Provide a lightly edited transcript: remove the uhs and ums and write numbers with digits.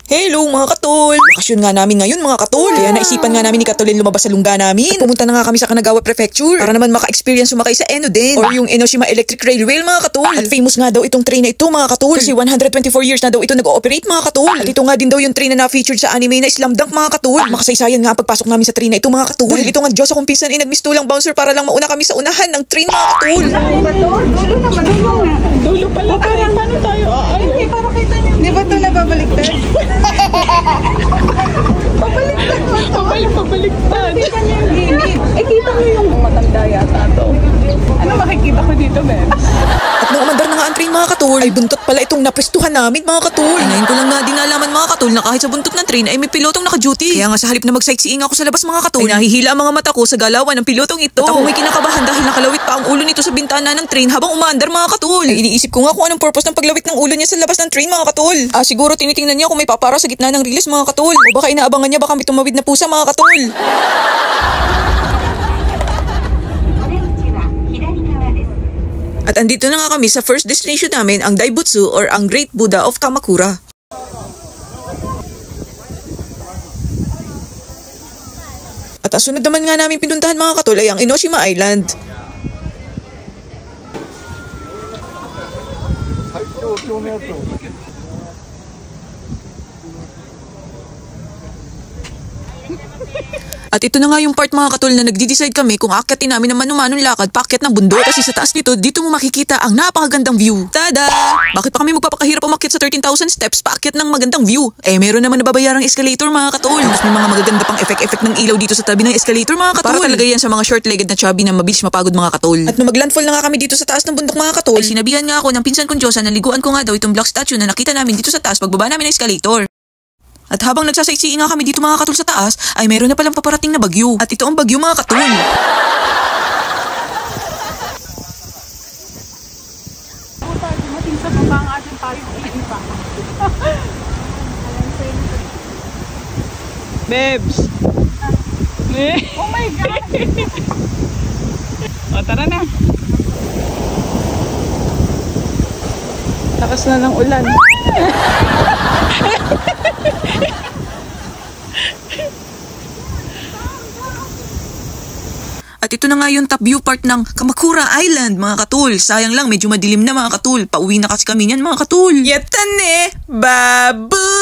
Hello mga katol! Bakasyon nga namin ngayon mga katol. Kaya naisipan nga namin ni Katolin lumabas sa lungga namin. At pumunta na nga kami sa Kanagawa Prefecture para naman maka-experience sumakay sa Eno din. Or yung Enoshima Electric Railway mga katol. At famous nga daw itong train na ito mga katol. Kasi 124 years na daw ito nag-ooperate mga katol. At ito nga din daw yung train na na-featured sa anime na Slam Dunk mga katol. Makasaysayan nga pagpasok namin sa train na ito mga katol. Dahil ito nga Diyos akong pinsan ay nagmistulang bouncer para lang mauna kami sa unahan ng train mga katol. Dulo pala. Paano tayo? Ay, para kita niyo. Di ba ito nababaliktad? Pabaliktad. Kita niyo yung gilid. Kita mo yung matanda yata to. Ano makikita ko dito, Ben? At nung umandar na nga ang train mga katol, ay buntot pala itong naprestuhan namin mga katol. Ngayon ko lang nga din nalaman mga katol na kahit sa buntot ng train ay may pilotong naka-duty. Kaya nga sa halip na mag-sightseeing ako sa labas mga katol, ay nahihila ang mga mata ko sa galawan ng pilotong ito. At ako may kinakabahan dahil nakalawit pa ang ulo nito sa bintana ng train habang umaandar mga katol. Ay iniisip ko nga kung anong purpose ng paglawit ng ulo niya sa labas ng train mga katol. Siguro tinitingnan niya kung may papara sa gitna ng release mga katol. O baka inaabangan niya baka may tumawid na pusa mga katol. At andito na nga kami sa first destination namin, ang Daibutsu or ang Great Buddha of Kamakura. At ang sunod naman nga namin pinuntahan mga katol ay ang Enoshima Island. At ito na nga yung part mga katol na nagdi-decide kami kung aakyatin namin ng manu-manong lakad paakyat ng bundok. Kasi sa taas nito, dito mo makikita ang napakagandang view. Tada! Bakit pa kami magpapakahirap umakyat sa 13,000 steps paakyat ng magandang view? Meron naman nababayarang escalator mga katol. Tapos may mga magaganda pang effect ng ilaw dito sa tabi ng escalator mga katol. Para talaga yan sa mga short-legged na chubby na mabilis mapagod mga katol. At nung maglandfall na nga kami dito sa taas ng bundok mga katol, ay sinabihan nga ako ng pinsan kong Diyosa na liguan ko nga daw itong block statue na nakita namin dito sa taas pagbaba namin ng escalator. At habang nagsasightseeing nga kami dito mga katol sa taas, ay meron na palang paparating na bagyo. At ito ang bagyo mga katol. Dumating sa baba ang ating paring pa. Bebs! Oh my God! O, tara na. Lakas na ng ulan. At ito na nga yung top view part ng Kamakura Island mga katul. Sayang lang medyo madilim na mga katul. Pauwi na kasi kami niyan mga katul. Yatane! Babu!